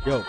Yo.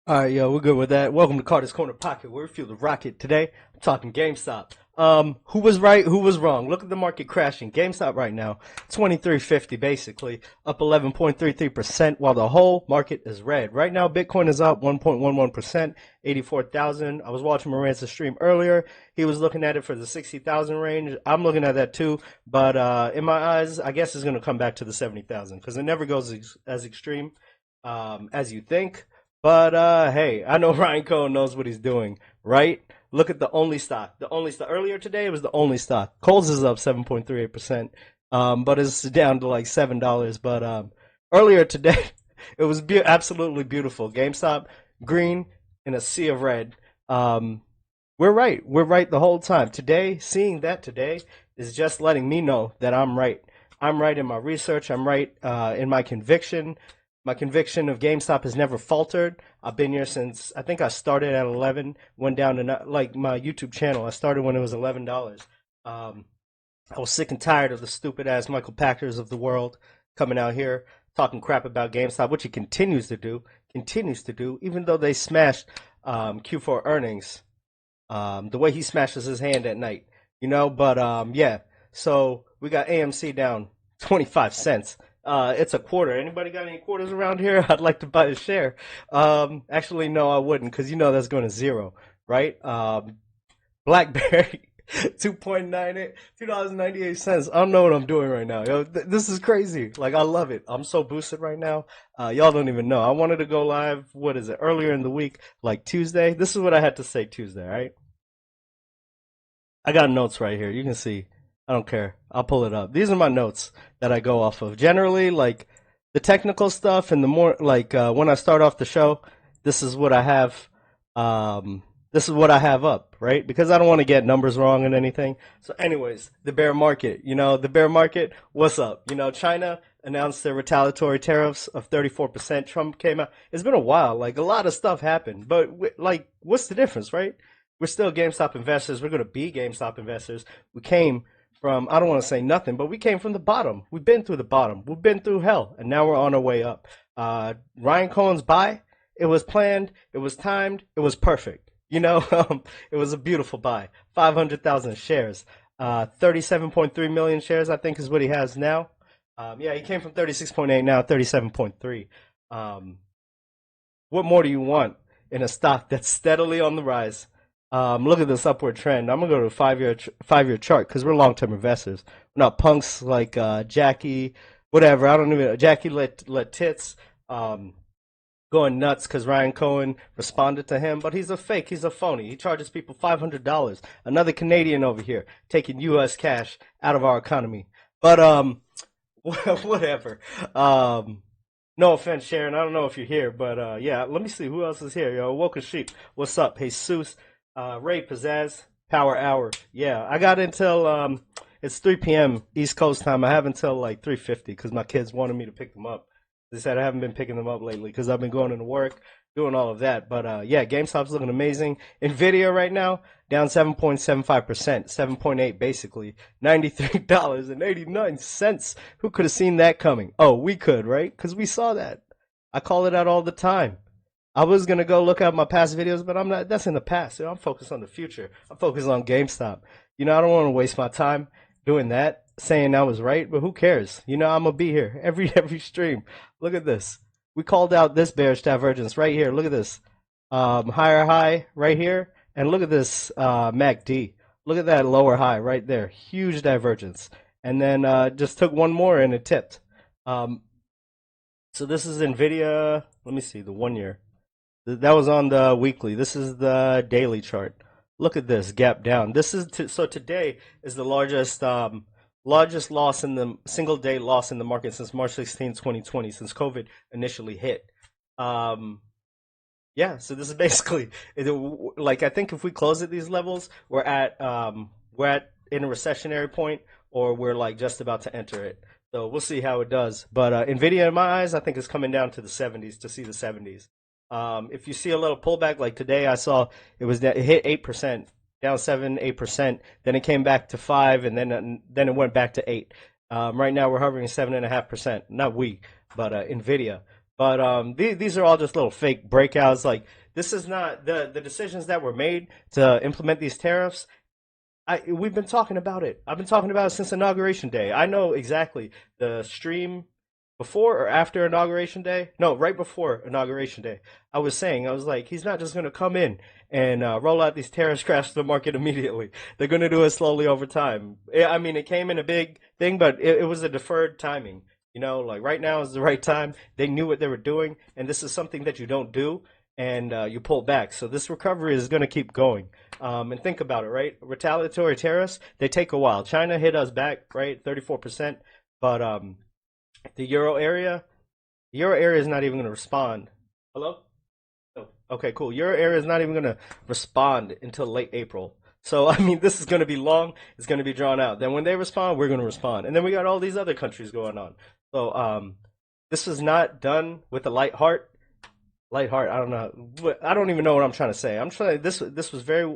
All right, yo, we're good with that. Welcome to Carter's Corner Pocket, where we feel the rocket. Today, I'm talking GameStop. Who was right? Who was wrong? Look at the market crashing. GameStop right now, 2350 basically, up 11.33%, while the whole market is red. Right now, Bitcoin is up 1.11%, 84,000. I was watching Moran's stream earlier. He was looking at it for the 60,000 range. I'm looking at that too, but in my eyes, I guess it's going to come back to the 70,000 because it never goes as extreme as you think. But hey, I know Ryan Cohen knows what he's doing, right? Look at the only stock. The only stock earlier today it was the only stock. Kohl's is up 7.38%, but it's down to like $7. But earlier today it was absolutely beautiful. GameStop green in a sea of red. We're right. We're right the whole time. Today, seeing that today is just letting me know that I'm right. I'm right in my research. I'm right in my conviction. My conviction of GameStop has never faltered. I've been here since, I think I started at 11, went down to, like, my YouTube channel. I started when it was $11. I was sick and tired of the stupid-ass Michael Packers of the world coming out here talking crap about GameStop, which he continues to do, even though they smashed Q4 earnings, the way he smashes his hand at night, you know? But, yeah, so we got AMC down 25 cents. It's a quarter. Anybody got any quarters around here? I'd like to buy a share. Actually, no, I wouldn't, because you know that's going to zero, right? BlackBerry, 2.98, $2.98. I don't know what I'm doing right now. Yo, this is crazy. Like, I love it. I'm so boosted right now. Y'all don't even know. I wanted to go live, what is it, earlier in the week, like Tuesday. This is what I had to say Tuesday, right? I got notes right here. You can see. I don't care. I'll pull it up. These are my notes that I go off of. Generally, like the technical stuff and the more like when I start off the show, this is what I have. This is what I have up, right? Because I don't want to get numbers wrong and anything. So, anyways, the bear market. You know, the bear market. What's up? You know, China announced their retaliatory tariffs of 34%. Trump came out. It's been a while. Like a lot of stuff happened, but like, what's the difference, right? We're still GameStop investors. We're going to be GameStop investors. We came from, I don't want to say nothing, but we came from the bottom. We've been through the bottom. We've been through hell, and now we're on our way up. Ryan Cohen's buy, it was planned, it was timed, it was perfect. You know, it was a beautiful buy. 500,000 shares. 37.3 million shares, I think, is what he has now. Yeah, he came from 36.8, now 37.3. What more do you want in a stock that's steadily on the rise? Look at this upward trend. I'm gonna go to a five-year chart because we're long-term investors. We're not punks like Jackie, whatever. I don't even Jackie let tits going nuts because Ryan Cohen responded to him, but he's a fake. He's a phony. He charges people $500. Another Canadian over here taking U.S. cash out of our economy. But whatever. No offense, Sharon. I don't know if you're here, but yeah. Let me see who else is here. Yo, Woken Sheep. What's up? Jesus. Ray Pizzazz, Power Hour. Yeah, I got until it's 3 p.m. East Coast time. I have until like 3:50 because my kids wanted me to pick them up. They said I haven't been picking them up lately because I've been going into work, doing all of that. But yeah, GameStop's looking amazing. Nvidia right now down 7.75%, 7.8 basically, $93.89. Who could have seen that coming? Oh, we could, right? Because we saw that. I call it out all the time. I was gonna go look at my past videos, but I'm not. That's in the past. You know, I'm focused on the future. I'm focused on GameStop. You know, I don't want to waste my time doing that, saying I was right. But who cares? You know, I'm gonna be here every stream. Look at this. We called out this bearish divergence right here. Look at this. Higher high right here, and look at this MACD. Look at that lower high right there. Huge divergence. And then just took one more and it tipped. Um, so this is NVIDIA. Let me see the 1 year. That was on the weekly. This is the daily chart. Look at this gap down. This is so today is the largest loss in the single day loss in the market since March 16, 2020, since COVID initially hit. Um, yeah, so this is basically like I think if we close at these levels, we're at in a recessionary point, or we're like just about to enter it. So we'll see how it does. But Nvidia, in my eyes, I think is coming down to the 70s to see the 70s. If you see a little pullback like today, I saw it hit 8%, down 7, 8%. Then it came back to 5, and then it went back to 8. Right now we're hovering 7.5%. Not we, but Nvidia. But these are all just little fake breakouts. Like this is not the decisions that were made to implement these tariffs. We've been talking about it. I've been talking about it since inauguration day. I know exactly the stream before or after inauguration day. No, right before inauguration day. I was like, he's not just going to come in and roll out these tariffs, crash the market immediately. They're going to do it slowly over time. I mean, it came in a big thing, but it was a deferred timing. Like right now is the right time. They knew what they were doing, and this is something that you don't do, and you pull back. So this recovery is going to keep going. And think about it, right? Retaliatory tariffs, they take a while. China hit us back, right? 34%. But the euro area is not even going to respond. Hello? Oh, okay, cool. Euro area is not even going to respond until late April. So, I mean, this is going to be long. It's going to be drawn out. Then when they respond, we're going to respond. And then we got all these other countries going on. So, this was not done with a light heart. Light heart. I don't know. I don't even know what I'm trying to say. I'm trying. This was very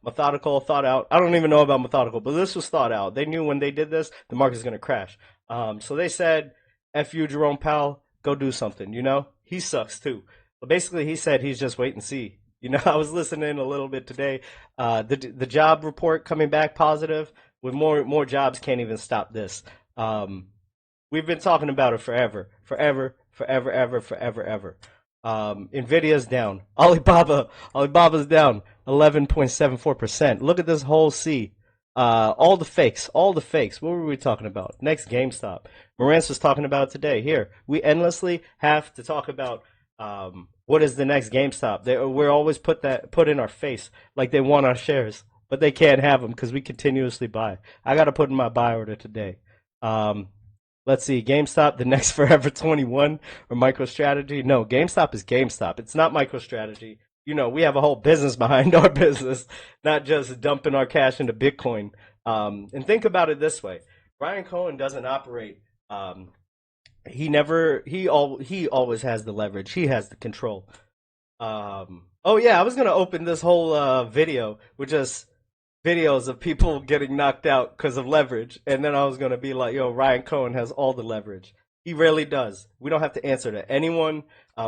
methodical, thought out. I don't even know about methodical, but this was thought out. They knew when they did this, the market's going to crash. So they said, "F you, Jerome Powell. Go do something." He sucks too. But basically, he said he's just wait and see. I was listening a little bit today. The job report coming back positive with more jobs can't even stop this. Um, we've been talking about it forever, forever, forever, ever, forever, ever. Nvidia's down. Alibaba's down 11.74%. Look at this whole C. All the fakes, all the fakes. What were we talking about? Next, GameStop. Morantz was talking about it today. Here, we endlessly have to talk about what is the next GameStop. We're always put in our face like they want our shares, but they can't have them because we continuously buy. I got to put in my buy order today. Um, Let's see, GameStop, the next Forever 21 or MicroStrategy. No, GameStop is GameStop. It's not MicroStrategy. We have a whole business behind our business, not just dumping our cash into Bitcoin. And think about it this way: Ryan Cohen doesn't operate. He always has the leverage. He has the control. Oh yeah, I was gonna open this whole video with just videos of people getting knocked out because of leverage, and then I was gonna be like, "Yo, Ryan Cohen has all the leverage. He really does. We don't have to answer to anyone.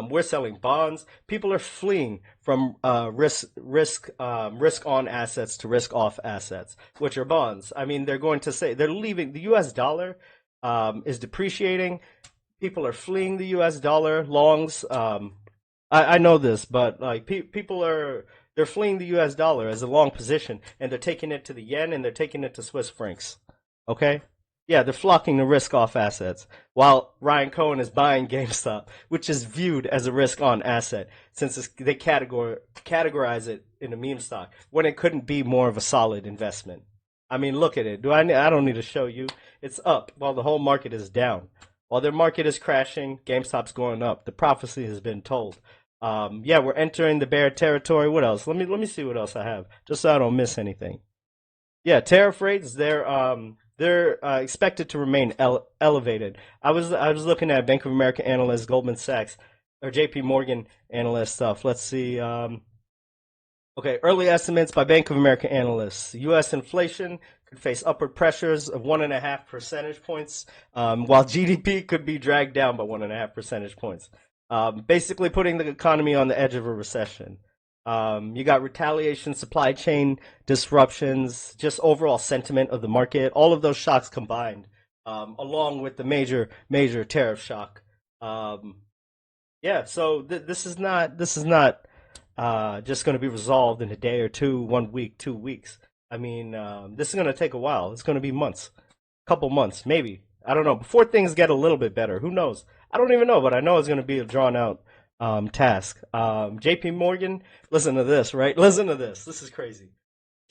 We're selling bonds. People are fleeing from risk on assets to risk off assets, which are bonds. I mean, they're going to say they're leaving. The U.S. dollar is depreciating. People are fleeing the U.S. dollar longs. I know this, but like people they're fleeing the U.S. dollar as a long position, and they're taking it to the yen and they're taking it to Swiss francs. Okay, yeah, they're flocking to risk off assets, while Ryan Cohen is buying GameStop, which is viewed as a risk on asset since they categorize it in a meme stock when it couldn't be more of a solid investment. I mean, look at it. I don't need to show you. It's up while the whole market is down. While their market is crashing, GameStop's going up. The prophecy has been told. Yeah, we're entering the bear territory. What else? Let me see what else I have, just so I don't miss anything. Yeah, tariff rates. They're expected to remain elevated. I was looking at Bank of America analysts, Goldman Sachs, or J.P. Morgan analyst stuff. Let's see. Okay, early estimates by Bank of America analysts. U.S. inflation could face upward pressures of 1.5 percentage points, while GDP could be dragged down by 1.5 percentage points. Basically putting the economy on the edge of a recession. You got retaliation, supply chain disruptions, just overall sentiment of the market. All of those shocks combined, along with the major tariff shock. Yeah, so this is not just going to be resolved in a day or two, 1 week, 2 weeks. I mean, this is going to take a while. It's going to be months, couple months, maybe. I don't know. Before things get a little bit better, who knows? I don't even know, but I know it's going to be a drawn out task. JP Morgan, listen to this, right? Listen to this. This is crazy.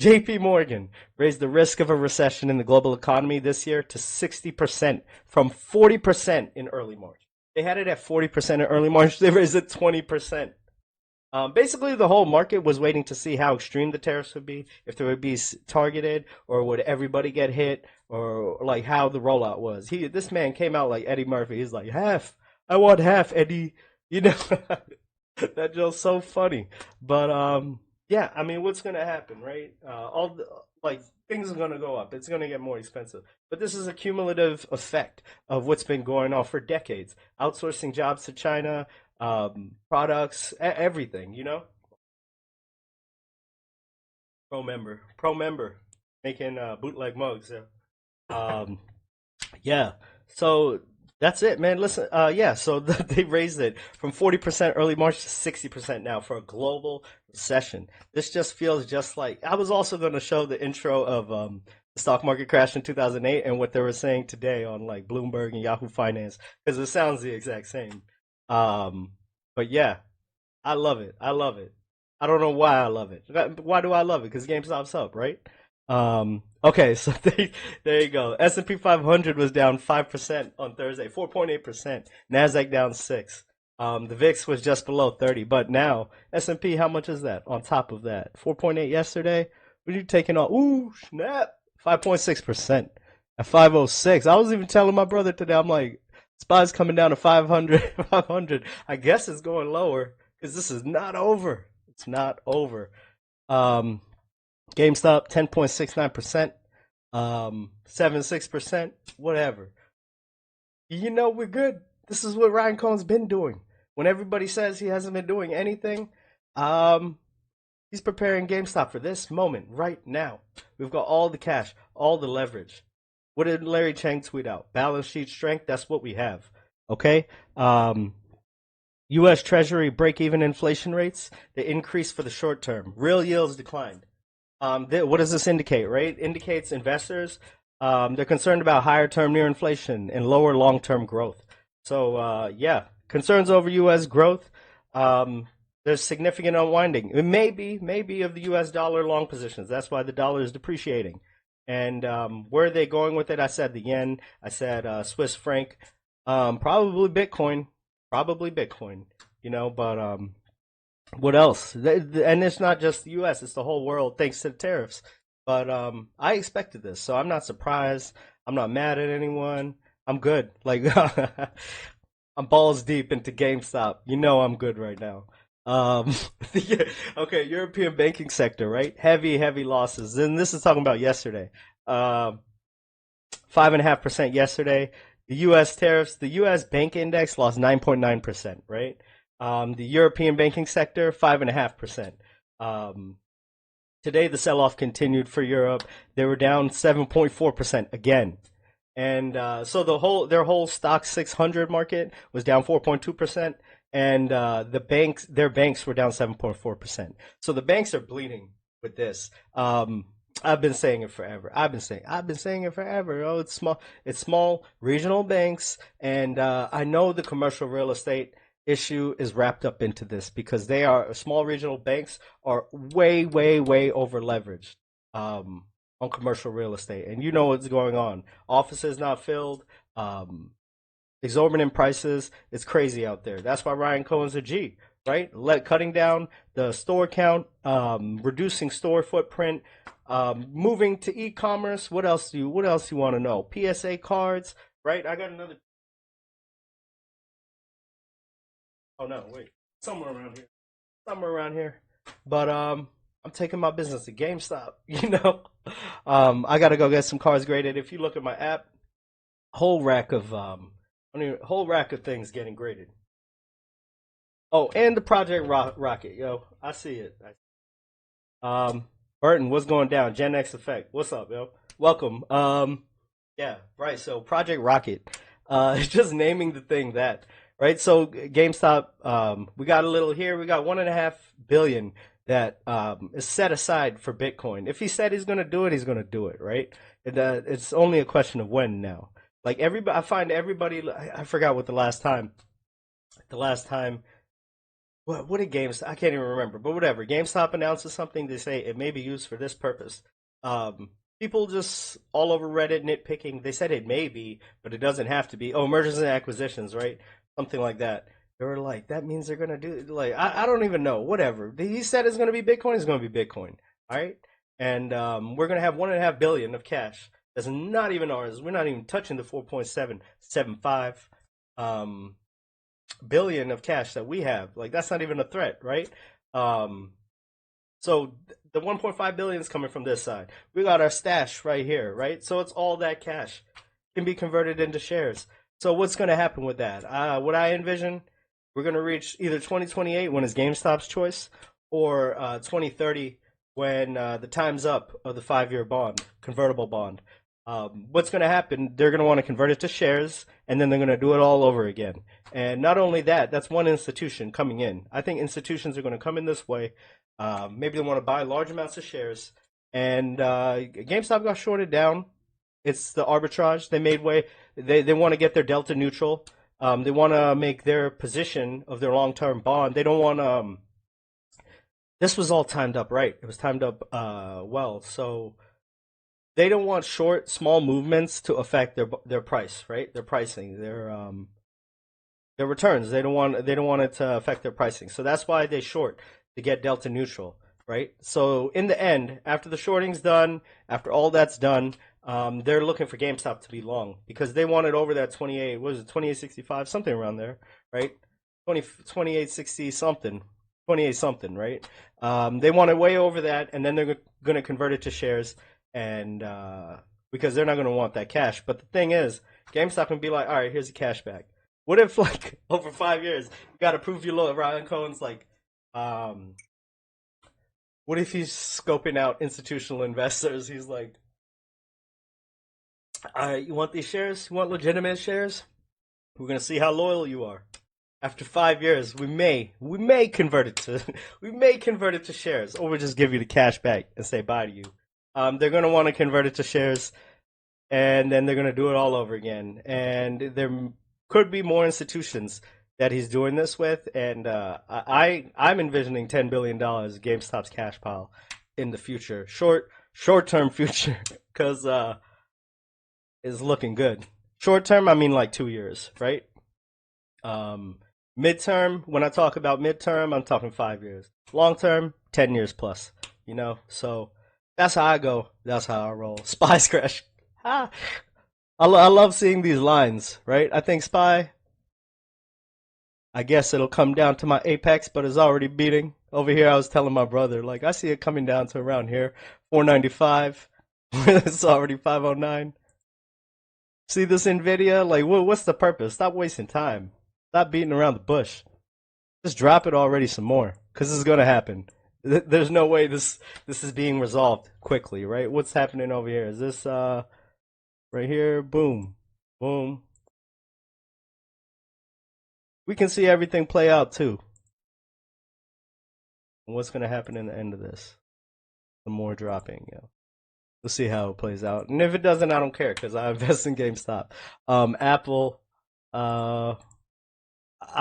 JP Morgan raised the risk of a recession in the global economy this year to 60% from 40% in early March. They had it at 40% in early March. They raised it 20%. Basically, the whole market was waiting to see how extreme the tariffs would be, if they would be targeted, or would everybody get hit, or like how the rollout was. This man came out like Eddie Murphy. He's like, half. I want half, Eddie. You know, that joke's so funny. But yeah, I mean, what's gonna happen, right? Like things are gonna go up. It's gonna get more expensive. But this is a cumulative effect of what's been going on for decades. Outsourcing jobs to China, products, everything. You know, pro member, making bootleg mugs. Yeah. Um, yeah. So that's it, man. Listen, yeah. So they raised it from 40% early March to 60% now for a global recession. This just feels just like I was also going to show the intro of the stock market crash in 2008 and what they were saying today on like Bloomberg and Yahoo Finance because it sounds the exact same. Um, but yeah, I love it. I love it. I don't know why I love it. Why do I love it? Because GameStop's up, right? Okay, so there you go. S&P 500 was down 5% on Thursday, 4.8%. Nasdaq down 6. The VIX was just below 30, but now S&P, how much is that on top of that? 4.8 yesterday. What are you taking off? Ooh, snap! 5.6% at 506. I was even telling my brother today. I'm like, SPY's coming down to 500. 500. I guess it's going lower because this is not over. It's not over. Um, GameStop 10.69%, 7.6%, whatever. You know we're good. This is what Ryan Cohen's been doing. When everybody says he hasn't been doing anything, um, he's preparing GameStop for this moment right now. We've got all the cash, all the leverage. What did Larry Chang tweet out? Balance sheet strength. That's what we have. Okay. U.S. Treasury break-even inflation rates, they increased for the short term. Real yields declined. What does this indicate, right? Indicates investors, they're concerned about higher term near inflation and lower long-term growth. So, yeah, concerns over U.S. growth. There's significant unwinding. It maybe of the U.S. dollar long positions. That's why the dollar is depreciating. And where are they going with it? I said the yen. I said Swiss franc. Probably Bitcoin. You know, but what else? And it's not just the U.S. It's the whole world, thanks to the tariffs. But I expected this, so I'm not surprised. I'm not mad at anyone. I'm good. Like I'm balls deep into GameStop. You know I'm good right now. Um, yeah, okay, European banking sector, right? Heavy losses. And this is talking about yesterday. 5.5% yesterday. The U.S. tariffs, the U.S. bank index lost 9.9%, right? The European banking sector, 5.5%. Um, Today, the sell-off continued for Europe. They were down 7.4% again. And so their whole stock 600 market was down 4.2%, and their banks were down 7.4%. So the banks are bleeding with this. I've been saying it forever. I've been saying it forever. Oh, it's small regional banks, and I know the commercial real estate issue is wrapped up into this because they are small regional banks are way over leveraged on commercial real estate, and you know what's going on. Offices not filled, exorbitant prices. It's crazy out there. That's why Ryan Cohen's a G, right? Cutting down the store count, reducing store footprint, moving to e-commerce. What else do you want to know? PSA cards, right? I got another. Oh no, wait. Somewhere around here. Somewhere around here. But I'm taking my business to GameStop, you know. I gotta go get some cars graded. If you look at my app, whole rack of whole rack of things getting graded. Oh, and the Project Rocket, yo. I see it. Burton, what's going down? Gen X Effect. What's up, yo? Welcome. Yeah, right. So Project Rocket. Just naming the thing that. right? So GameStop, we got a little here. We got 1.5 billion that is set aside for Bitcoin. If he said he's going to do it, he's going to do it, right? It's only a question of when now. Like everybody, I find everybody. I forgot what the last time. The last time what did GameStop? I can't even remember, but whatever. GameStop announces something, they say it may be used for this purpose. People just all over Reddit nitpicking. They said it may be, but it doesn't have to be. Oh, mergers and acquisitions, right? Something like that. They were like, that means they're gonna do like I don't even know. Whatever. He said it's gonna be Bitcoin. It's gonna be Bitcoin. All right, and we're gonna have 1.5 billion of cash. That's not even ours. We're not even touching the 4.775. Billion of cash that we have. Like that's not even a threat, right? Um, so the 1.5 billion is coming from this side. We got our stash right here, right? So it's all that cash can be converted into shares. So what's going to happen with that? What I envision, we're going to reach either 2028 when it's GameStop's choice, or 2030 when the time's up of the 5-year bond, convertible bond. What's going to happen? They're going to want to convert it to shares, and then they're going to do it all over again. And not only that, that's one institution coming in. I think institutions are going to come in this way. Maybe they want to buy large amounts of shares. And GameStop got shorted down. It's the arbitrage. They made way. They want to get their delta neutral. They want to make their position of their long-term bond. They don't want to. This was all timed up right. It was timed up well. So they don't want short, small movements to affect their price, right? Their pricing, their returns. They don't want it to affect their pricing. So that's why they short to get delta neutral, right? So in the end, after the shorting's done, after all that's done, they're looking for GameStop to be long because they want it over that 28. What was it, 28.65, something around there, right? 28.60 something. 28 something, right? They want it way over that, and then they're going to convert it to shares, and because they're not going to want that cash. But the thing is, GameStop can be like, all right, here's the cash back. What if, like, over 5 years, you got to prove your low? Ryan Cohen's like, what if he's scoping out institutional investors? He's like, all right, you want these shares? You want legitimate shares? We're going to see how loyal you are. After 5 years, we may convert it to we may convert it to shares, or we'll just give you the cash back and say bye to you. They're gonna want to convert it to shares, and then they're gonna do it all over again. And there could be more institutions that he's doing this with, and I'm envisioning $10 billion GameStop's cash pile in the future, short term future, because is looking good. Short term, I mean like 2 years, right? Midterm, when I talk about midterm, I'm talking 5 years. Long term, 10 years plus, So that's how I go. That's how I roll. Spy's crash. Ah, I love seeing these lines, right? I think Spy, I guess it'll come down to my apex, but it's already beating. Over here, I was telling my brother, like, I see it coming down to around here, 495. It's already 509. See this NVIDIA? Like, what's the purpose? Stop wasting time. Stop beating around the bush. Just drop it already some more, because this is gonna happen. There's no way this is being resolved quickly, right? What's happening over here? Is this right here? Boom, boom. We can see everything play out too. And what's gonna happen in the end of this? Some more dropping, We'll see how it plays out. And if it doesn't, I don't care because I invest in GameStop. Apple, I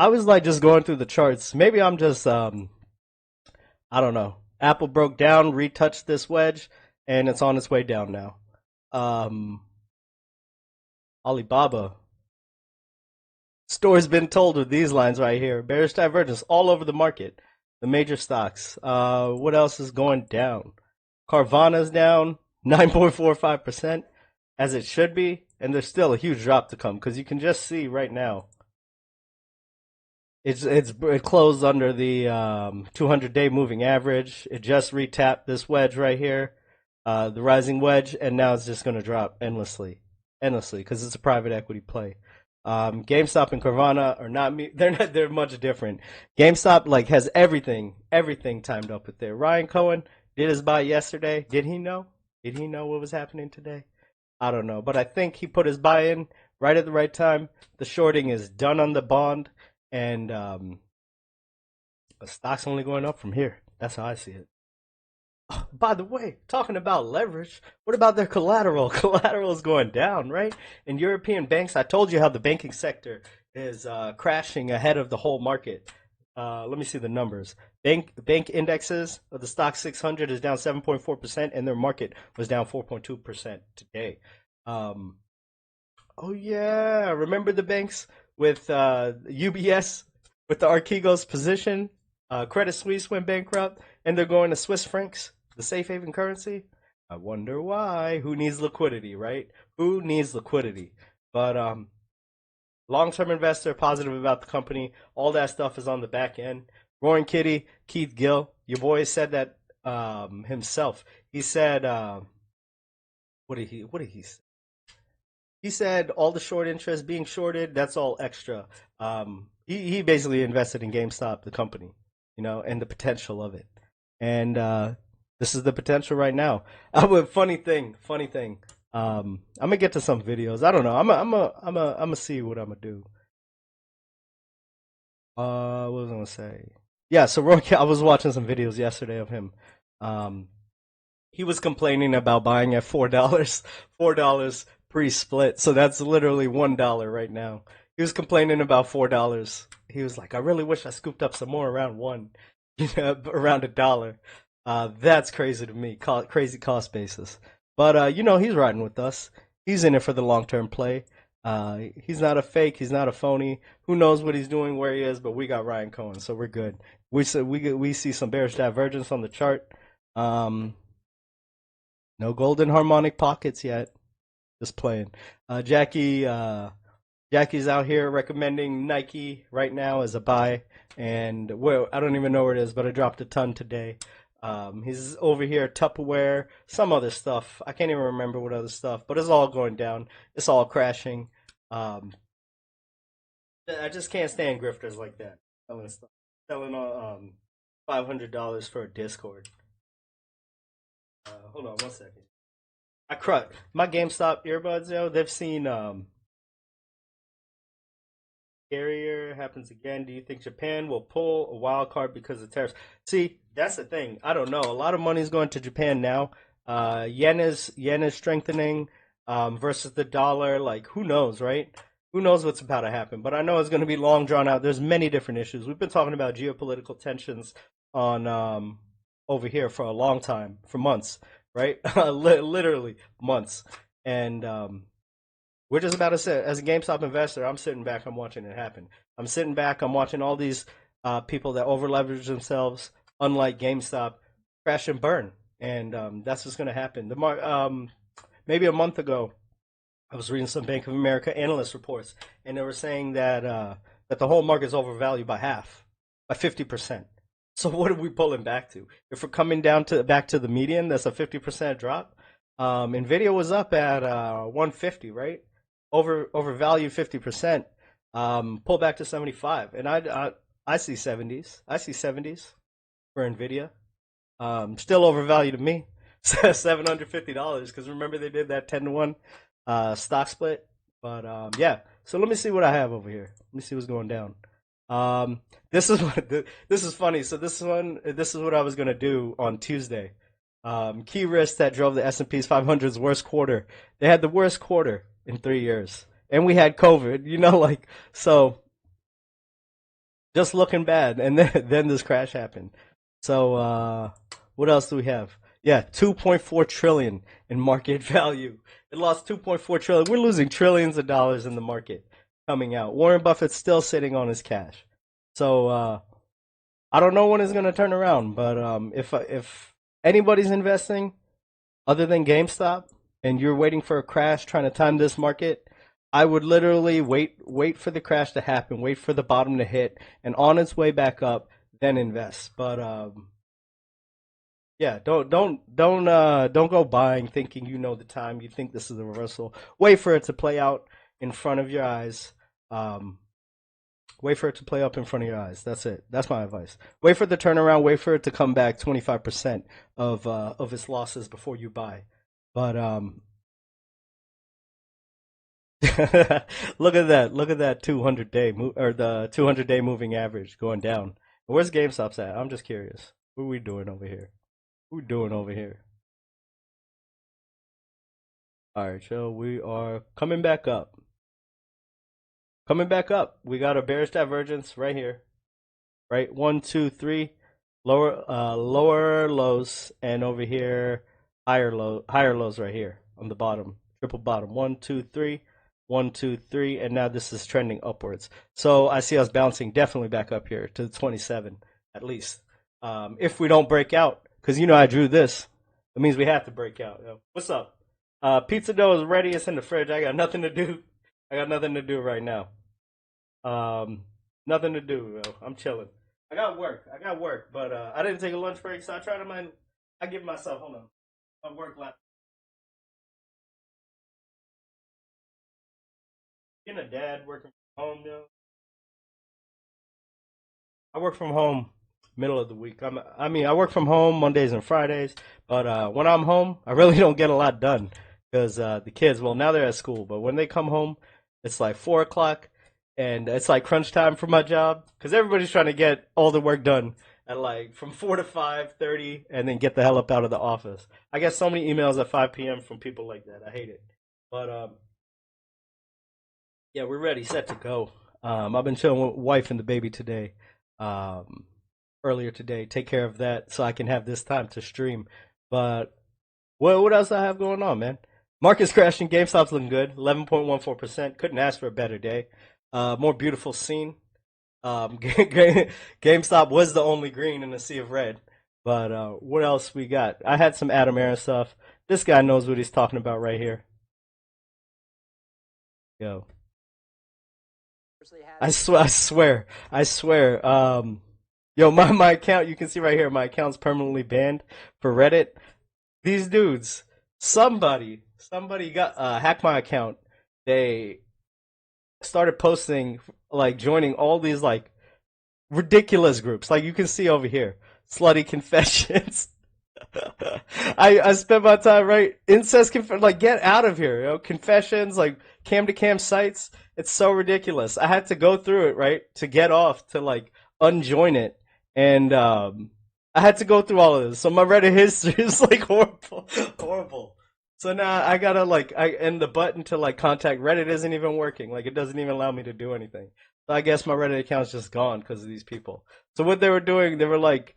was like just going through the charts. Maybe I'm just I don't know. Apple broke down, retouched this wedge, and it's on its way down now. Um Alibaba. Story's been told with these lines right here. Bearish divergence all over the market. The major stocks. What else is going down? Carvana's down 9.45%, as it should be, and there's still a huge drop to come because you can just see right now it closed under the 200-day moving average. It just retapped this wedge right here, the rising wedge, and now it's just going to drop endlessly because it's a private equity play. GameStop and Carvana are not they're much different. GameStop like has everything timed up with there. Ryan Cohen did his buy yesterday. Did he know? Did he know what was happening today? I don't know, but I think he put his buy in right at the right time. The shorting is done on the bond, and the stock's only going up from here. That's how I see it. By the way, talking about leverage, what about their collateral? Collateral is going down, right? In European banks, I told you how the banking sector is crashing ahead of the whole market. Let me see the numbers. Bank indexes of the stock 600 is down 7.4%, and their market was down 4.2% today. Um, oh yeah, remember the banks with UBS with the Archegos position? Credit Suisse went bankrupt, and they're going to Swiss francs, the safe haven currency. I wonder why. Who needs liquidity, right? Who needs liquidity? But long-term investor, positive about the company. All that stuff is on the back end. Roaring Kitty, Keith Gill, your boy said that himself. He said, what did he say? He said all the short interest being shorted, that's all extra. He basically invested in GameStop, the company, and the potential of it. And this is the potential right now. Funny thing. I'm gonna get to some videos. I don't know. I'm gonna see what I'm gonna do. What was I gonna say? Yeah, so Roy, I was watching some videos yesterday of him. Um, he was complaining about buying at $4, $4 pre-split. So that's literally $1 right now. He was complaining about $4. He was like, I really wish I scooped up some more around one, around a dollar. That's crazy to me. Crazy cost basis. But he's riding with us. He's in it for the long-term play. He's not a fake. He's not a phony. Who knows what he's doing, where he is? But we got Ryan Cohen, so we're good. We see some bearish divergence on the chart. Um, no golden harmonic pockets yet. Just playing. Jackie's out here recommending Nike right now as a buy, and well, I don't even know where it is, but I dropped a ton today. He's over here Tupperware, some other stuff. I can't even remember what other stuff, but it's all going down. It's all crashing. Um, I just can't stand grifters like that selling stuff, selling $500 for a Discord. Hold on one second. I crud. My GameStop earbuds, yo, they've seen carrier happens again. Do you think Japan will pull a wild card because of tariffs? See, that's the thing. I don't know. A lot of money's going to Japan now. Yen is strengthening versus the dollar. Like, who knows, right? Who knows what's about to happen? But I know it's going to be long drawn out. There's many different issues. We've been talking about geopolitical tensions on over here for a long time, for months, right? Literally months, and we're just about to sit. As a GameStop investor, I'm sitting back. I'm watching it happen. I'm sitting back. I'm watching all these people that over leverage themselves, unlike GameStop, crash and burn, and that's what's going to happen. Maybe a month ago, I was reading some Bank of America analyst reports, and they were saying that the whole market is overvalued by half, by 50%. So what are we pulling back to? If we're coming down to back to the median, that's a 50% drop. Nvidia was up at 150, right? Overvalued 50%. Pull back to 75, and I see 70s. I see 70s for Nvidia. Still overvalued to me. $750 because remember they did that 10-to-1 stock split. But yeah, so let me see what I have over here. Let me see what's going down. This is this is funny. So this is what I was gonna do on Tuesday. Key risks that drove the S&P's 500's worst quarter. They had the worst quarter in 3 years, and we had COVID. Like so, just looking bad. And then this crash happened. So what else do we have? Yeah, 2.4 trillion in market value. It lost 2.4 trillion. We're losing trillions of dollars in the market coming out. Warren Buffett's still sitting on his cash. So I don't know when it's going to turn around, but if anybody's investing other than GameStop and you're waiting for a crash trying to time this market, I would literally wait for the crash to happen, wait for the bottom to hit, and on its way back up, then invest. But yeah, don't go buying thinking you know the time. You think this is a reversal. Wait for it to play out in front of your eyes. Um, Wait for it to play up in front of your eyes. That's it. That's my advice. Wait for the turnaround. Wait for it to come back 25% of its losses before you buy. But Look at that. Look at that 200-day or the 200-day moving average going down. Where's GameStop's at? I'm just curious. What are we doing over here? What are we doing over here? All right, so we are coming back up. Coming back up. We got a bearish divergence right here. Right? One, two, three. Lower lows, and over here higher lows right here on the bottom. Triple bottom. One, two, three. One, two, three, and now this is trending upwards. So I see us bouncing definitely back up here to the 27 at least. If we don't break out, because you know I drew this, it means we have to break out. Yo. What's up? Pizza dough is ready. It's in the fridge. I got nothing to do. I got nothing to do right now. Nothing to do. Yo. I'm chilling. I got work. But I didn't take a lunch break, so I try to mind. I give myself, hold on, my work lap. Being a dad working from home, yo. I work from home middle of the week. I mean, I work from home Mondays and Fridays, but when I'm home, I really don't get a lot done because the kids, well, now they're at school, but when they come home, it's like 4 o'clock, and it's like crunch time for my job because everybody's trying to get all the work done at like from 4 to 5:30, and then get the hell up out of the office. I get so many emails at 5 p.m. from people like that. I hate it, but yeah, we're ready, set to go. I've been chilling with wife and the baby today. Um, Earlier today, take care of that so I can have this time to stream. But what else I have going on, man? Market's crashing. GameStop's looking good. 11.14%. Couldn't ask for a better day. More beautiful scene. GameStop was the only green in the sea of red. But what else we got? I had some Adam Aaron stuff. This guy knows what he's talking about right here. Yo. I swear. Yo, my account, you can see right here, my account's permanently banned for Reddit. These dudes, somebody got hacked my account. They started posting, like joining all these like ridiculous groups. Like you can see over here, slutty confessions. I spent my time right incest like get out of here, confessions like cam to cam sites. It's so ridiculous. I had to go through it right to get off to like unjoin it, and I had to go through all of this. So my Reddit history is like horrible, horrible. So now I gotta like and the button to like contact Reddit isn't even working. Like it doesn't even allow me to do anything. So I guess my Reddit account's just gone because of these people. So what they were doing, they were like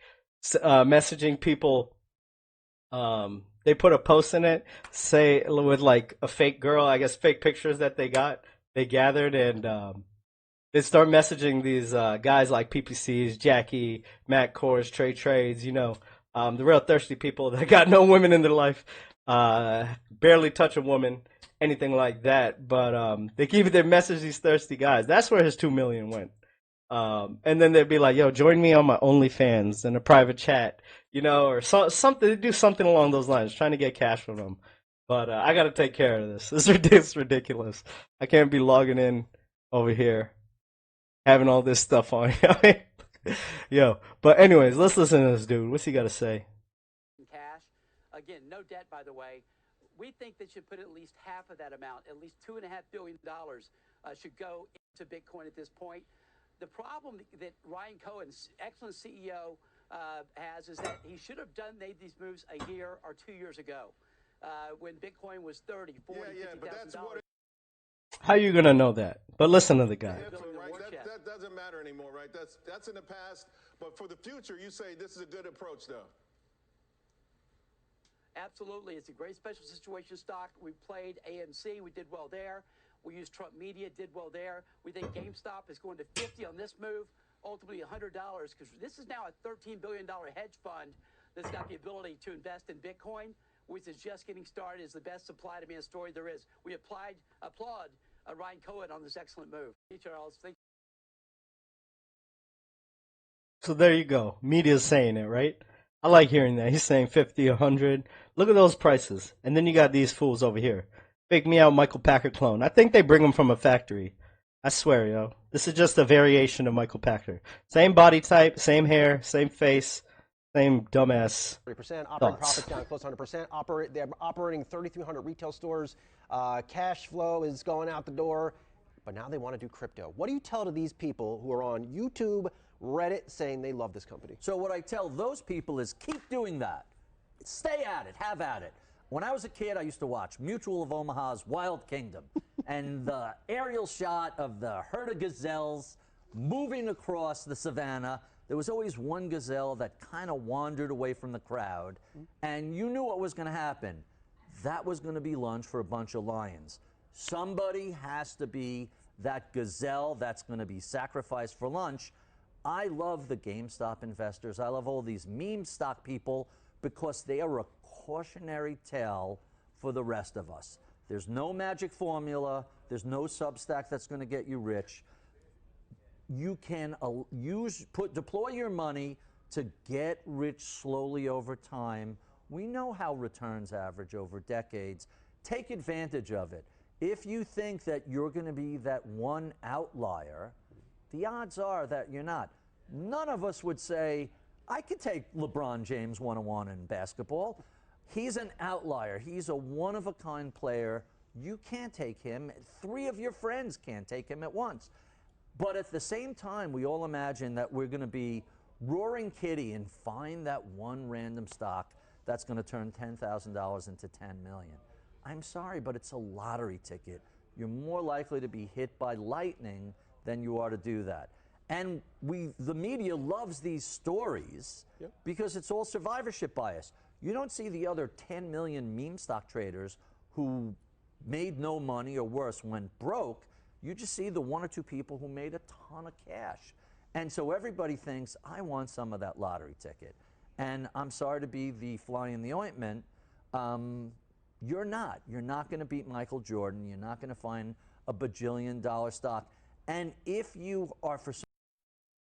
messaging people. They put a post in it, say with like a fake girl, I guess fake pictures that they gathered, and they start messaging these guys like PPCs, Jackie, Matt Kors, Trades, the real thirsty people that got no women in their life, barely touch a woman, anything like that. But they message these thirsty guys. That's where his 2 million went. And then they'd be like, "Yo, join me on my OnlyFans in a private chat, or something. Do something along those lines, trying to get cash from them." But I got to take care of this. It's ridiculous. I can't be logging in over here, having all this stuff on. Yo, but anyways, let's listen to this dude. What's he got to say? Cash. Again, no debt, by the way. We think they should put at least half of that amount, at least $2.5 billion, should go into Bitcoin at this point. The problem that Ryan Cohen, excellent CEO, has is that he should have made these moves a year or 2 years ago, when Bitcoin was 30, 40, $50,000. How you gonna know that? But listen to the guy. Right? That doesn't matter anymore, right? That's in the past. But for the future, you say this is a good approach, though. Absolutely. It's a great special situation stock. We played AMC. We did well there. We used Trump Media, did well there. We think GameStop is going to 50 on this move, ultimately $100, because this is now a $13 billion hedge fund that's got the ability to invest in Bitcoin, which is just getting started. Is the best supply-demand story there is. We applaud Ryan Cohen on this excellent move. Hey, Charles. So there you go. Media's saying it, right? I like hearing that. He's saying 50, 100. Look at those prices. And then you got these fools over here. Fake me out Michael Packer clone. I think they bring them from a factory. I swear, yo. This is just a variation of Michael Packer. Same body type, same hair, same face. Same dumbass 30%, operating thoughts. profits down close to 100%. They're operating 3,300 retail stores. Cash flow is going out the door. But now they want to do crypto. What do you tell to these people who are on YouTube, Reddit, saying they love this company? So what I tell those people is keep doing that. Stay at it. Have at it. When I was a kid, I used to watch Mutual of Omaha's Wild Kingdom. And the aerial shot of the herd of gazelles moving across the savannah, there was always one gazelle that kind of wandered away from the crowd. And you knew what was going to happen. That was going to be lunch for a bunch of lions. Somebody has to be that gazelle that's going to be sacrificed for lunch. I love the GameStop investors. I love all these meme stock people because they are a cautionary tale for the rest of us. There's no magic formula. There's no Substack that's going to get you rich. You can deploy your money to get rich slowly over time. We know how returns average over decades. Take advantage of it. If you think that you're going to be that one outlier, the odds are that you're not. None of us would say, I could take LeBron James one-on-one in basketball. He's an outlier. He's a one-of-a-kind player. You can't take him. 3 of your friends can't take him at once. But at the same time, we all imagine that we're going to be roaring kitty and find that one random stock that's going to turn $10,000 into $10 million. I'm sorry, but it's a lottery ticket. You're more likely to be hit by lightning than you are to do that. And the media loves these stories because it's all survivorship bias. You don't see the other 10 million meme stock traders who made no money or worse, went broke. You just see the 1 or 2 people who made a ton of cash. And so everybody thinks, I want some of that lottery ticket. And I'm sorry to be the fly in the ointment. You're not. You're not going to beat Michael Jordan. You're not going to find a bajillion-dollar stock. And if you are for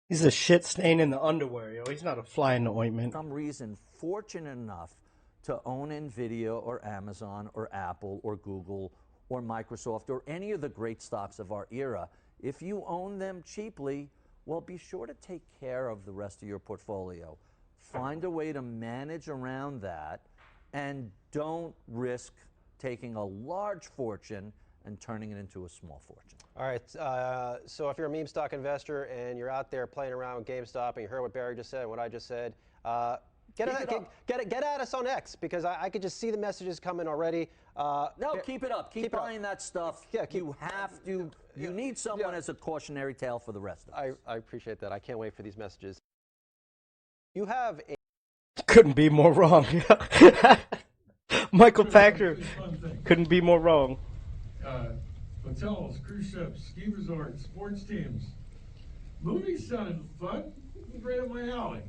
He's a shit stain in the underwear, yo. He's not a fly in the ointment. some reason fortunate enough to own NVIDIA or Amazon or Apple or Google or Microsoft or any of the great stocks of our era, if you own them cheaply, well, be sure to take care of the rest of your portfolio. Find a way to manage around that and don't risk taking a large fortune and turning it into a small fortune. All right, so if you're a meme stock investor and you're out there playing around with GameStop and you heard what Barry just said and what I just said, get at us on X because I could just see the messages coming already. No, keep it up. Keep buying that stuff. Yeah, you have to. You need someone as a cautionary tale for the rest of us. I appreciate that. I can't wait for these messages. You have a Couldn't be more wrong. Michael Packer couldn't be more wrong. Hotels, cruise ships, ski resorts, sports teams. Movies sounded fun. Right up my alley.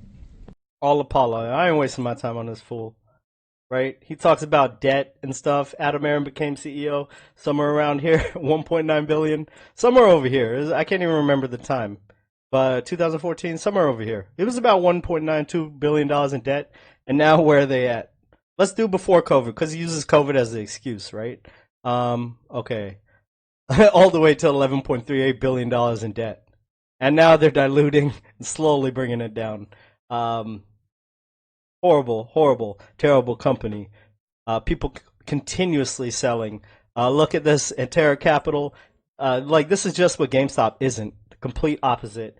All Apollo. I ain't wasting my time on this fool. Right? He talks about debt and stuff. Adam Aaron became CEO somewhere around here, 1.9 billion. Somewhere over here. I can't even remember the time. But 2014, somewhere over here. It was about $1.92 billion in debt. And now where are they at? Let's do before COVID, because he uses COVID as the excuse, right? Okay. All the way to $11.38 billion in debt. And now they're diluting and slowly bringing it down. Horrible, terrible company. People continuously selling. Look at this, Antera Capital. Like, this is just what GameStop isn't. The complete opposite.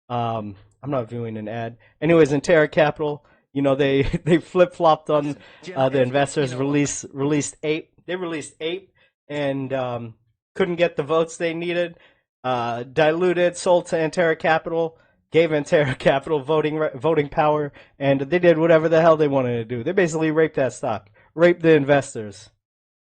I'm not viewing an ad. Anyways, Antera Capital, you know, they flip-flopped on the investors, released ape. They released ape and couldn't get the votes they needed. Diluted, sold to Antera Capital, gave Antera Capital voting power, and they did whatever the hell they wanted to do. They basically raped that stock, raped the investors.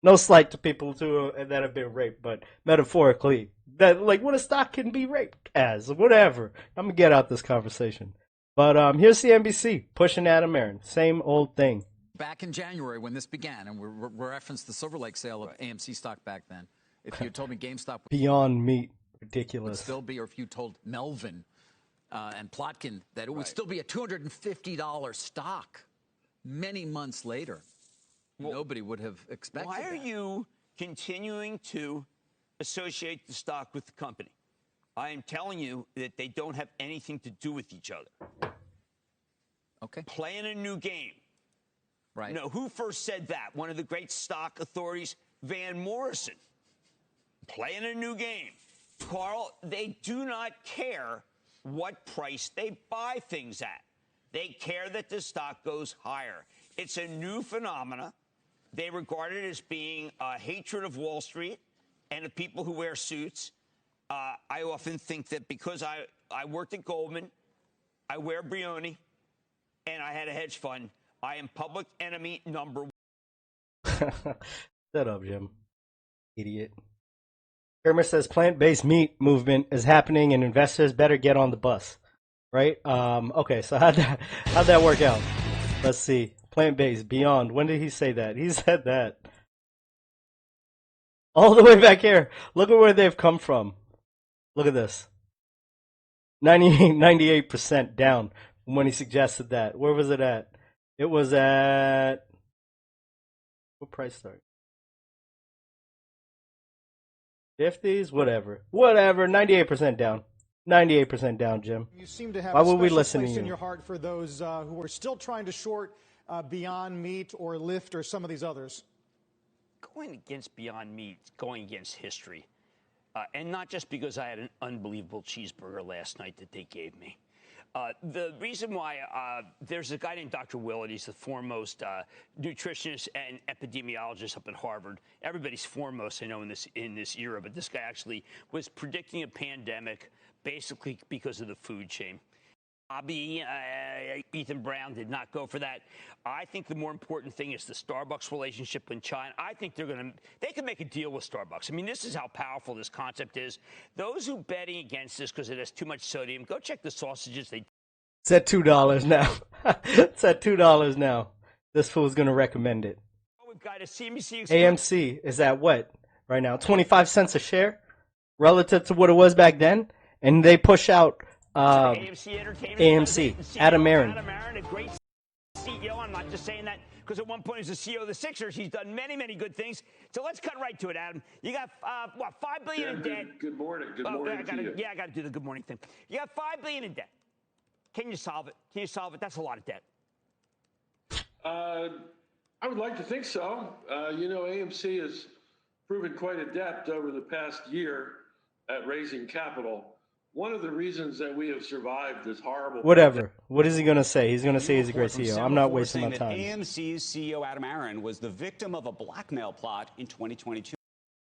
No slight to people that have been raped, but metaphorically, that like what a stock can be raped as, whatever. I'm gonna get out this conversation, but here's CNBC pushing Adam Aaron, same old thing. Back in January when this began, and we referenced the Silver Lake sale of AMC stock back then. If you had told me GameStop Beyond meat, ridiculous. would still be, or if you told Melvin and Plotkin that it would still be a $250 stock many months later, nobody would have expected Why are that. you continuing to associate the stock with the company? I am telling you that they don't have anything to do with each other. Okay. Playing a new game. Right. No, who first said that? One of the great stock authorities, Van Morrison. Playing a new game. Carl, they do not care what price they buy things at. They care that the stock goes higher. It's a new phenomena. They regard it as being a hatred of Wall Street and of people who wear suits. I often think that because I worked at Goldman, I wear Brioni, and I had a hedge fund, I am public enemy number one. Shut up, Jim. Idiot. Kermit says plant-based meat movement is happening and investors better get on the bus. Right? Okay, so how'd that work out? Let's see. Plant-based, Beyond. When did he say that? He said that all the way back here. Look at where they've come from. Look at this. 98% down from when he suggested that. Where was it at? It was at... What price start? 50s? Whatever. 98% down. 98% down, Jim. You seem to have Why a would we special listen to place in you? your heart for those who are still trying to short Beyond Meat or Lyft or some of these others. Going against Beyond Meat, going against history. And not just because I had an unbelievable cheeseburger last night that they gave me. The reason why there's a guy named Dr. Willett. He's the foremost nutritionist and epidemiologist up at Harvard. Everybody's foremost, I know, in this era. But this guy actually was predicting a pandemic basically because of the food chain. Bobby, Ethan Brown did not go for that. I think the more important thing is the Starbucks relationship with China. I think they can make a deal with Starbucks. I mean, this is how powerful this concept is. Those who betting against this because it has too much sodium, go check the sausages. It's at $2 now. It's at $2 now. This fool's going to recommend it. We've got a CNBC. AMC is at what right now? 25 cents a share relative to what it was back then. And they push out AMC. Adam Aaron. Adam Aaron, a great CEO. I'm not just saying that because at one point he was the CEO of the Sixers. He's done many, many good things. So let's cut right to it, Adam. You got $5 billion in debt. Good morning. Good morning to you. I got to do the good morning thing. You got $5 billion in debt. Can you solve it? Can you solve it? That's a lot of debt. I would like to think so. AMC has proven quite adept over the past year at raising capital. One of the reasons that we have survived this horrible... Whatever. What is he going to say? He's going to say he's a great CEO. I'm not wasting my time. AMC's CEO Adam Aaron was the victim of a blackmail plot in 2022.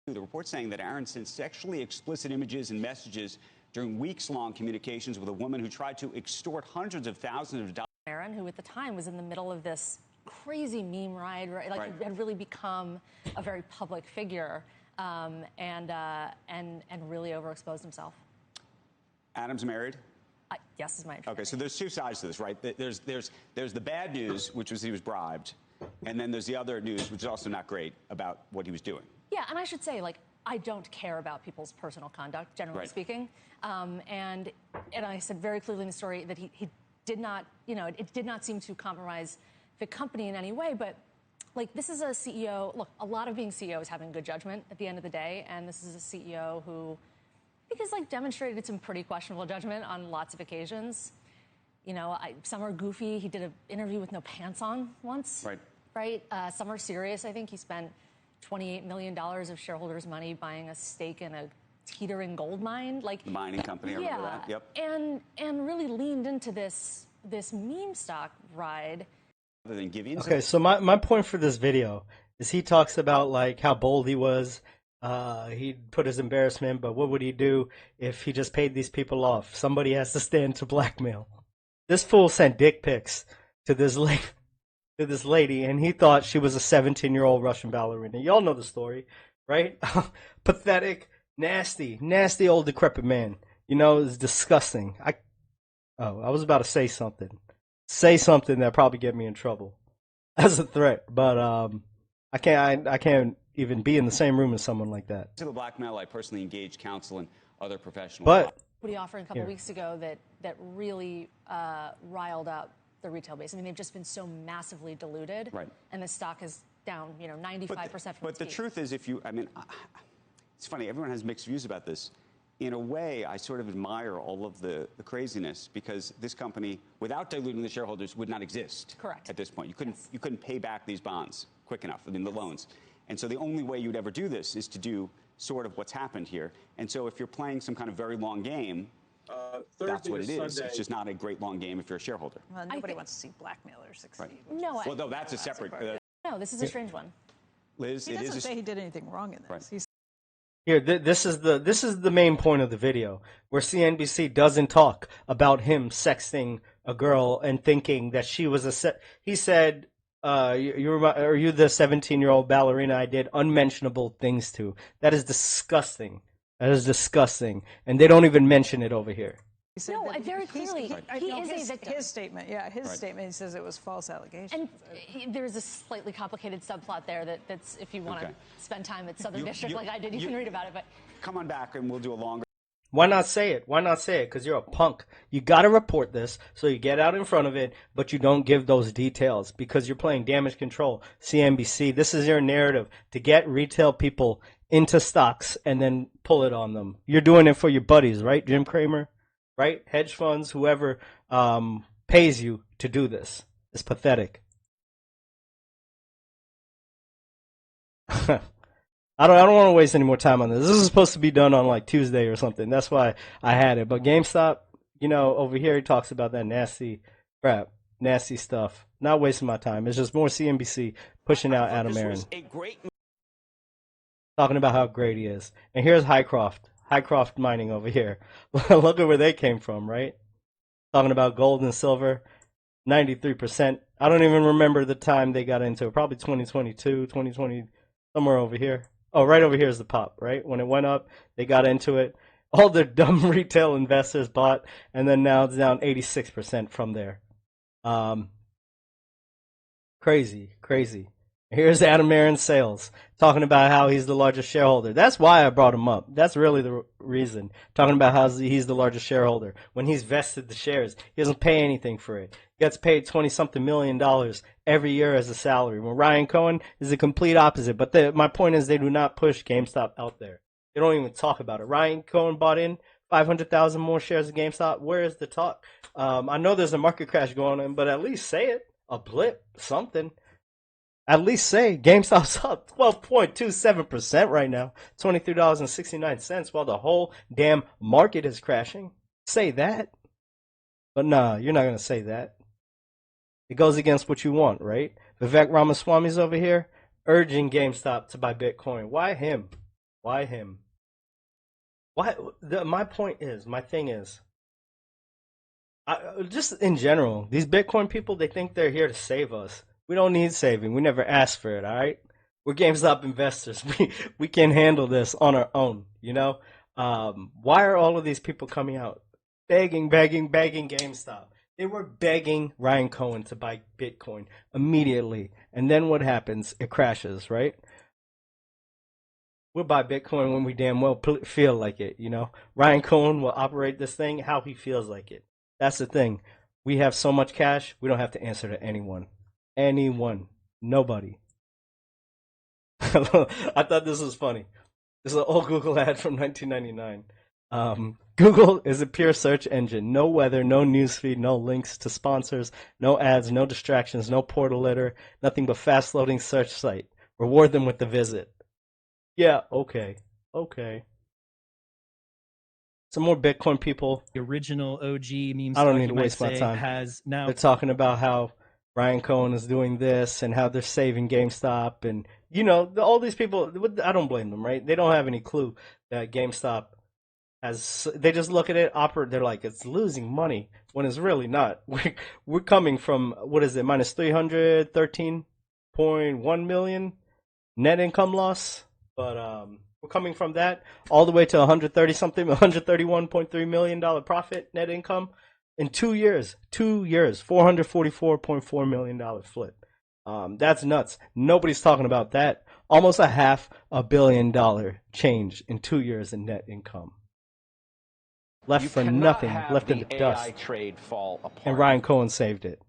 The report saying that Aaron sent sexually explicit images and messages during weeks-long communications with a woman who tried to extort hundreds of thousands of dollars. Aaron, who at the time was in the middle of this crazy meme ride, right? Like had really become a very public figure, and really overexposed himself. Adam's married? Yes, is my Okay, so there's two sides to this, right? There's the bad news, which was he was bribed, and then there's the other news, which is also not great, about what he was doing. Yeah, and I should say, like, I don't care about people's personal conduct, generally speaking. And I said very clearly in the story that he did not, it did not seem to compromise the company in any way. But, like, this is a CEO, look, a lot of being CEO is having good judgment at the end of the day. And this is a CEO who, I think, has, like, demonstrated some pretty questionable judgment on lots of occasions. Some are goofy. He did an interview with no pants on once. Right? Some are serious. I think he spent $28 million of shareholders' money buying a stake in a teetering gold mine, like the mining company. I remember that. Yep. And really leaned into this meme stock ride. Other than giving. Okay, so my point for this video is he talks about like how bold he was. He put his embarrassment, but what would he do if he just paid these people off? Somebody has to stand to blackmail. This fool sent dick pics to this lady, and he thought she was a 17-year-old Russian ballerina. Y'all know the story, right? Pathetic, nasty old decrepit man. It's disgusting. I was about to say something. Say something that probably get me in trouble as a threat, but I can't even be in the same room as someone like that. To the blackmail, I personally engaged counsel and other professionals. But what he offered a couple weeks ago that really riled up the retail base. I mean, they've just been so massively diluted, and the stock is down, 95% from But the truth is, it's funny, everyone has mixed views about this. in a way, I sort of admire all of the craziness, because this company, without diluting the shareholders, would not exist. Correct. At this point. You couldn't pay back these bonds quick enough, I mean, the loans. And so the only way you'd ever do this is to do sort of what's happened here. And so if you're playing some kind of very long game, that's what it is. It's just not a great long game if you're a shareholder. Well, nobody wants to see blackmailers succeed. Right. No, Well, no, that's a separate. no, this is a strange one. Liz, He it doesn't is. say he did anything wrong in this. Right. He's Here, this is the main point of the video, where CNBC doesn't talk about him sexting a girl and thinking that she was he said, are you the 17-year-old ballerina I did unmentionable things to? That is disgusting. That is disgusting. And they don't even mention it over here. He said No, that very clearly, he no, is his, a victim. His statement, his statement, he says it was false allegations. And there's a slightly complicated subplot there that's, if you want to Okay. spend time at Southern District like I did, you can read about it. But Come on back and we'll do a longer. Why not say it? Why not say it? Because you're a punk. You got to report this so you get out in front of it, but you don't give those details because you're playing damage control. CNBC, this is your narrative to get retail people into stocks and then pull it on them. You're doing it for your buddies, right, Jim Cramer? Right? Hedge funds, whoever pays you to do this. It's pathetic. I don't want to waste any more time on this. This is supposed to be done on like Tuesday or something. That's why I had it. But GameStop, over here he talks about that nasty crap, nasty stuff. Not wasting my time. It's just more CNBC pushing out Adam Aaron. Talking about how great he is. And here's Highcroft Mining over here. Look at where they came from, right? Talking about gold and silver, 93%. I don't even remember the time they got into it. Probably 2022, 2020, somewhere over here. Oh, right over here is the pop, right? When it went up, they got into it. All the dumb retail investors bought, and then now it's down 86% from there. Crazy. Here's Adam Aaron Sales talking about how he's the largest shareholder. That's why I brought him up. That's really the reason. Talking about how he's the largest shareholder. When he's vested the shares, he doesn't pay anything for it. He gets paid $20-something million every year as a salary. When Ryan Cohen is the complete opposite. But my point is they do not push GameStop out there. They don't even talk about it. Ryan Cohen bought in 500,000 more shares of GameStop. Where is the talk? I know there's a market crash going on, but at least say it. A blip, something. At least say GameStop's up 12.27% right now, $23.69, while the whole damn market is crashing. Say that. But nah, you're not going to say that. It goes against what you want, right? Vivek Ramaswamy's over here urging GameStop to buy Bitcoin. Why him? Why him? My thing is, just in general, these Bitcoin people, they think they're here to save us. We don't need saving. We never asked for it, all right? We're GameStop investors. We can handle this on our own, Why are all of these people coming out begging GameStop? They were begging Ryan Cohen to buy Bitcoin immediately. And then what happens? It crashes, right? We'll buy Bitcoin when we damn well feel like it, Ryan Cohen will operate this thing how he feels like it. That's the thing. We have so much cash, we don't have to answer to anyone. Nobody. I thought this was funny. This is an old Google ad from 1999. Google is a pure search engine. No weather, no newsfeed, no links to sponsors, no ads, no distractions, no portal litter, nothing but fast loading search site. Reward them with the visit. Yeah, okay. Some more Bitcoin people. The original OG meme. I don't need to waste my time. They're talking about how Ryan Cohen is doing this and how they're saving GameStop and all these people. I don't blame them, right? They don't have any clue that GameStop has. They just look at it, they're like it's losing money when it's really not. We're coming from what is it, minus 313.1 million net income loss, but we're coming from that all the way to 131.3 million dollar profit net income. In 2 years, $444.4 million flip. That's nuts. Nobody's talking about that. Almost $500 million change in 2 years in net income. Left for nothing, left in the dust. Trade fall apart. And Ryan Cohen saved it.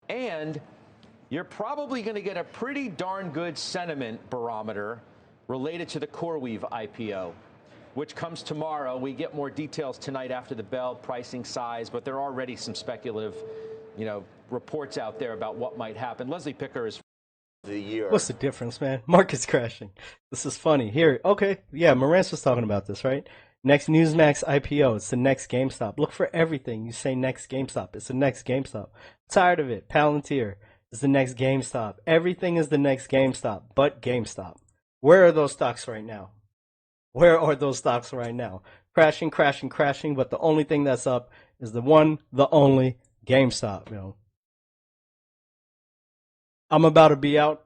And you're probably going to get a pretty darn good sentiment barometer related to the CoreWeave IPO. which comes tomorrow. We get more details tonight after the bell, pricing, size, but there are already some speculative, reports out there about what might happen. Leslie Picker is the year. What's the difference, man? Market's crashing. This is funny. Here, okay, yeah, Morantz was talking about this, right? Next Newsmax IPO, it's the next GameStop. Look for everything. You say next GameStop, it's the next GameStop. Tired of it. Palantir is the next GameStop. Everything is the next GameStop, but GameStop. Where are those stocks right now? Where are those stocks right now? Crashing, crashing, crashing, but the only thing that's up is the one, the only GameStop, I'm about to be out.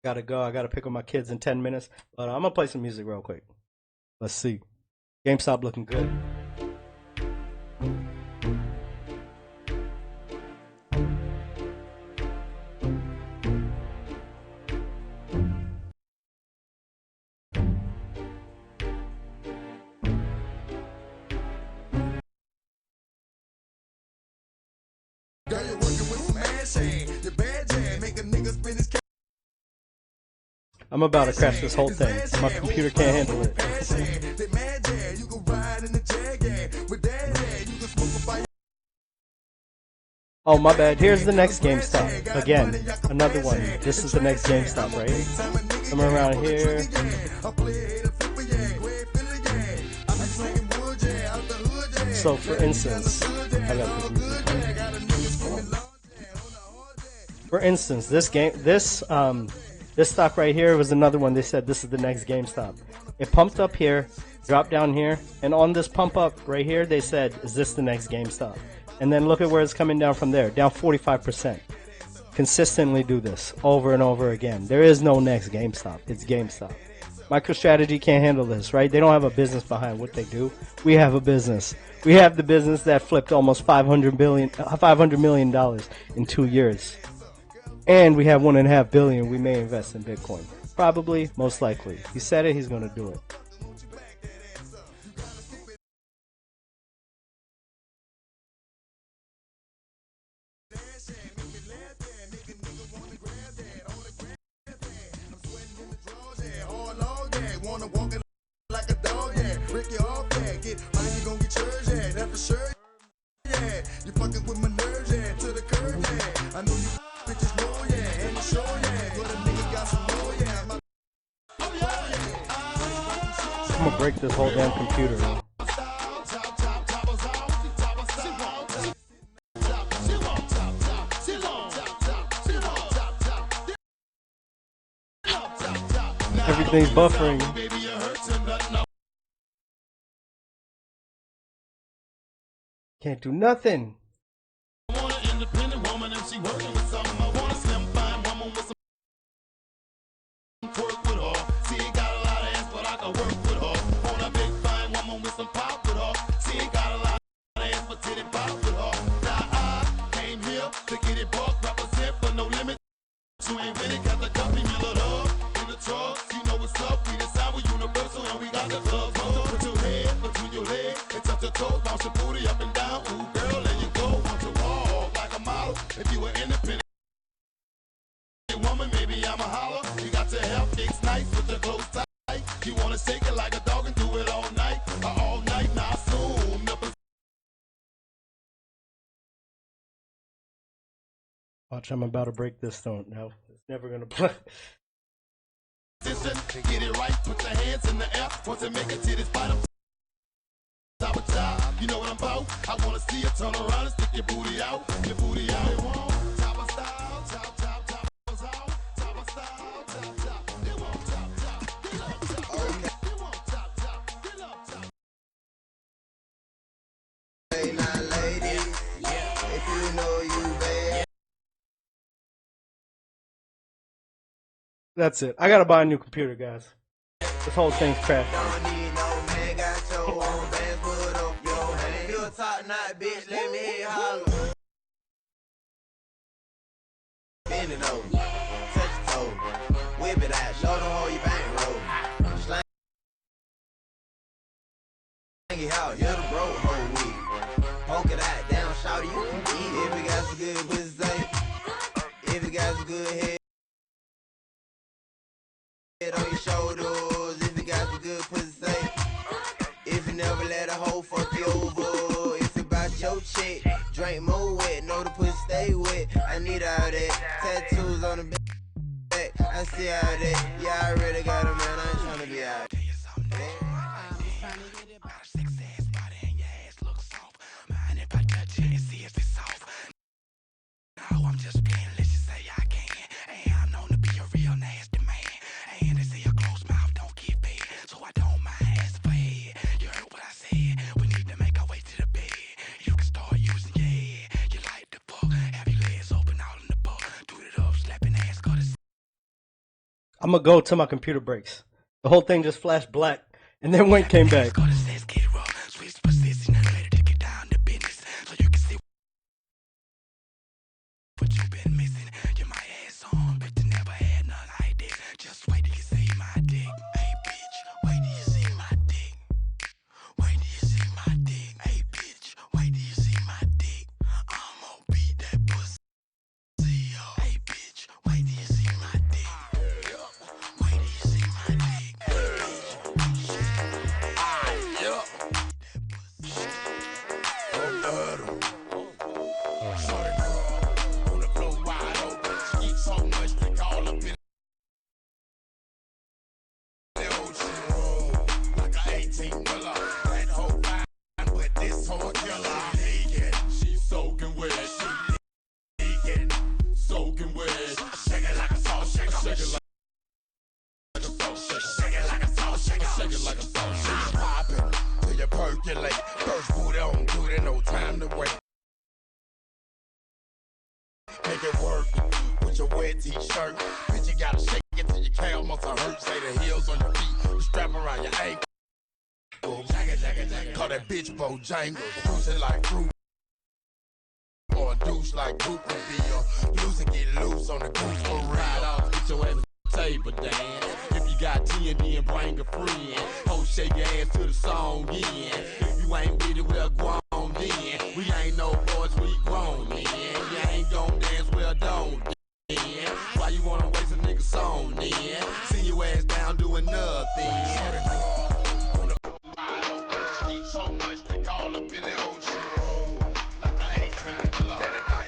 Gotta go. I gotta pick up my kids in 10 minutes. But I'm gonna play some music real quick. Let's see. GameStop looking good. I'm about to crash this whole thing. My computer can't handle it. Oh, my bad. Here's the next GameStop. Again, another one. This is the next GameStop, right? Somewhere around here. So, for instance, this stock right here was another one. They said this is the next GameStop. It pumped up here, dropped down here, and on this pump up right here, they said, is this the next GameStop? And then look at where it's coming down from there, down 45%. Consistently do this over and over again. There is no next GameStop. It's GameStop. MicroStrategy can't handle this, right? They don't have a business behind what they do. We have a business. We have the business that flipped almost $500 million in 2 years. And we have $1.5 billion we may invest in Bitcoin. Probably, most likely. He said it, he's going to do it. I'm gonna break this whole damn computer. Everything's buffering. Can't do nothing. Watch, I'm about to break this stone. No, it's never gonna play. Get it right, put your hands in the air. Once it make it to this bottom. You know what I'm about? I wanna see you turn around and stick your booty out. Your booty out. That's it. I gotta buy a new computer, guys. This whole thing's crashed. Bending over, touch your toe, whip it out, show them how you bankroll. Slang it out, you're the broke whole week. Poke it out, down, shout you can eat. If you got some good pussy, if you got some good head on your shoulders, if you got some good pussy. it's your chick. Drink more wet, know the pussy stay wet. I need all that. Tattoos on the back. I see all that. Yeah, I really got a man. I ain't trying to be out. I'm just playing, let's just say I can. And I'm known to be a real nasty man. And they say a closed mouth don't get paid, so I don't mind asking for head. You heard what I said, we need to make our way to the bed. You can start using your head, you like the fuck. Have your legs open out in the butt. Do it up, slapping ass, go to I'm gonna go till my computer breaks. The whole thing just flashed black, and then when it came back. switch position and ready to get down to business. So you can see what you've been missing. You might have some, but you never had none like this. Just wait till you see my dick. Hey bitch, wait till you see my dick. Wait till you see my dick. Hey bitch, wait till you see my dick. I'm gonna beat that pussy. Hey bitch, wait till you see my dick. Wait till you see my dick. Hey bitch, wait till you see percolate. First booty on duty, no time to wait. Make it work with your wet t-shirt. Bitch, you gotta shake it till your calf muscle hurt. Say the heels on your feet, the strap around your ankle. Call that bitch Bojangles. Juicing like fruit. Or a douche like Goop would be. Loose and get loose on the goose for real. Ride off, get your ass on the table, Dan. If you got T&D and bring a friend. Ho, shake your ass to the song in. If you ain't with it, we're grown then. We ain't no boys, we grown then. You ain't gon' dance, well don't then. Why you wanna waste a nigga song then? See your ass down doing nothing. So much they all up in the ocean. Like I ain't trying to love that night.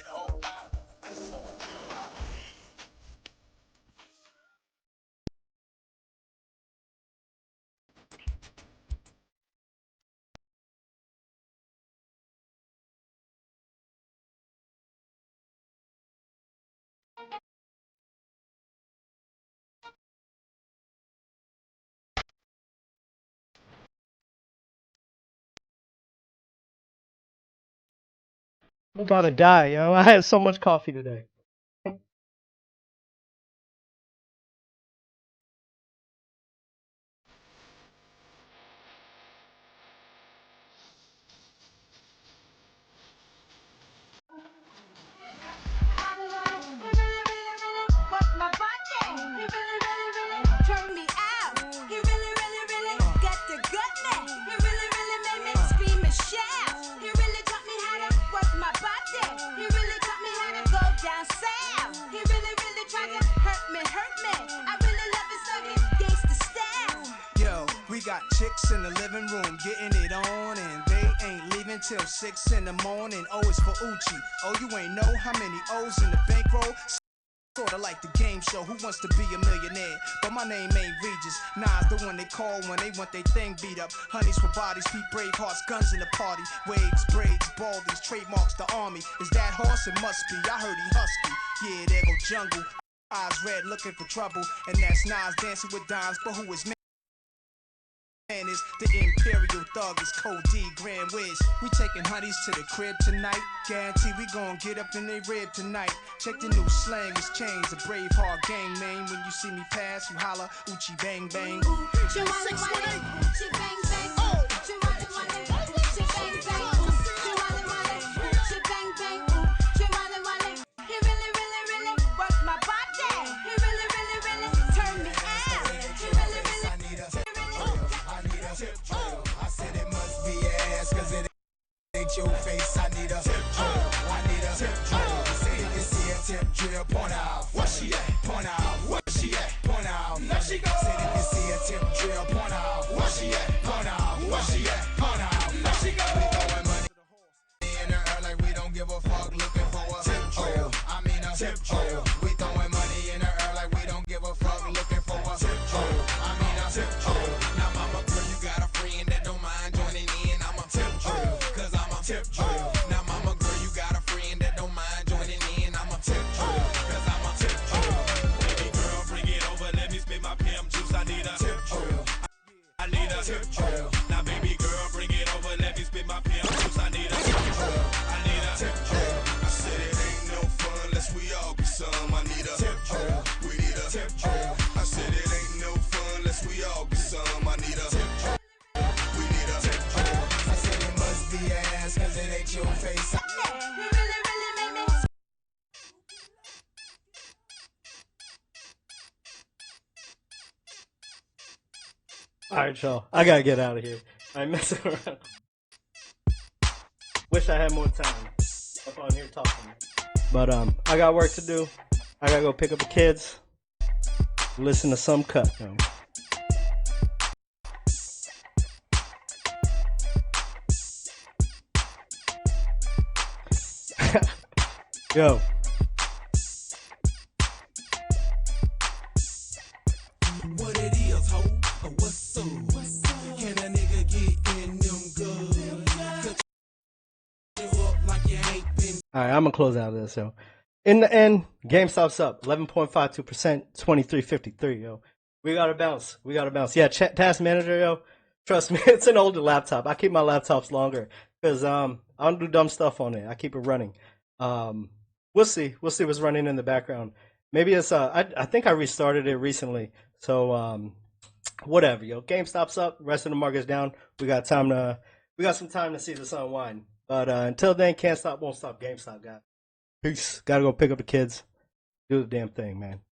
I'm about to die, yo. I had so much coffee today. Got chicks in the living room getting it on, and they ain't leaving till 6 in the morning. Oh, it's for Uchi. Oh, you ain't know how many O's in the bankroll? Sorta like the game show, Who Wants to Be a Millionaire? But my name ain't Regis. Nas the one they call when they want their thing beat up. Honeys for bodies, Pete Bravehearts, guns in the party. Waves, braids, baldies, trademarks the army. Is that horse? It must be. I heard he husky. Yeah, there go jungle. Eyes red looking for trouble. And that's Nas dancing with dimes, but who is man? Is the Imperial Thug, is Code D, Grand Wiz. We taking honeys to the crib tonight. Guarantee we gon' get up in they rib tonight. Check the new slang, it's changed. A Braveheart gang name. When you see me pass, you holla, Uchi bang bang. Ooh, 618. Uchi bang bang. Oh. Uchi bang bang. Uchi bang bang. Uchi bang bang. Uchi bang. He really, really, really work my body. He really, really, really turn me out. He really, really. I said it must be your ass, cause it ain't your face. I need a tip drill. I need a tip drill. Say if you see a tip drill, point out. Where she at? Point out. Where she at? Point out. There she goes. Say if you see a tip drill, point out. Where she at? Point out. Where she at? Point out. There she goes. We throwing money in a tip drill. Now, baby girl, bring it over. Let me spit my pimples. I need a tip drill. I need a tip drill. I said it ain't no fun unless we all get some. I need a tip drill. We need a tip drill. I said it ain't no fun unless we all get some. I need a tip drill. We need a tip drill. I said it must be ass cause it ain't your face. All right, y'all. I gotta get out of here. I ain't messing around. Wish I had more time up on here talking. But I got work to do. I gotta go pick up the kids. Listen to some cut, yo. Yo. What it is, ho? What's up? Can a nigga get in them good? Cut you up like you ain't been. All right, I'm gonna close out of this, yo. In the end, GameStop's up 11.52%, 23.53, yo. We gotta bounce. We gotta bounce. Yeah, Task Manager, yo. Trust me, it's an older laptop. I keep my laptops longer because I don't do dumb stuff on it. I keep it running. We'll see. We'll see what's running in the background. Maybe it's I think I restarted it recently. So whatever, yo. GameStop's up, rest of the market's down. We got some time to see this unwind. But until then, can't stop, won't stop, GameStop, guys. Peace. Gotta go pick up the kids. Do the damn thing, man.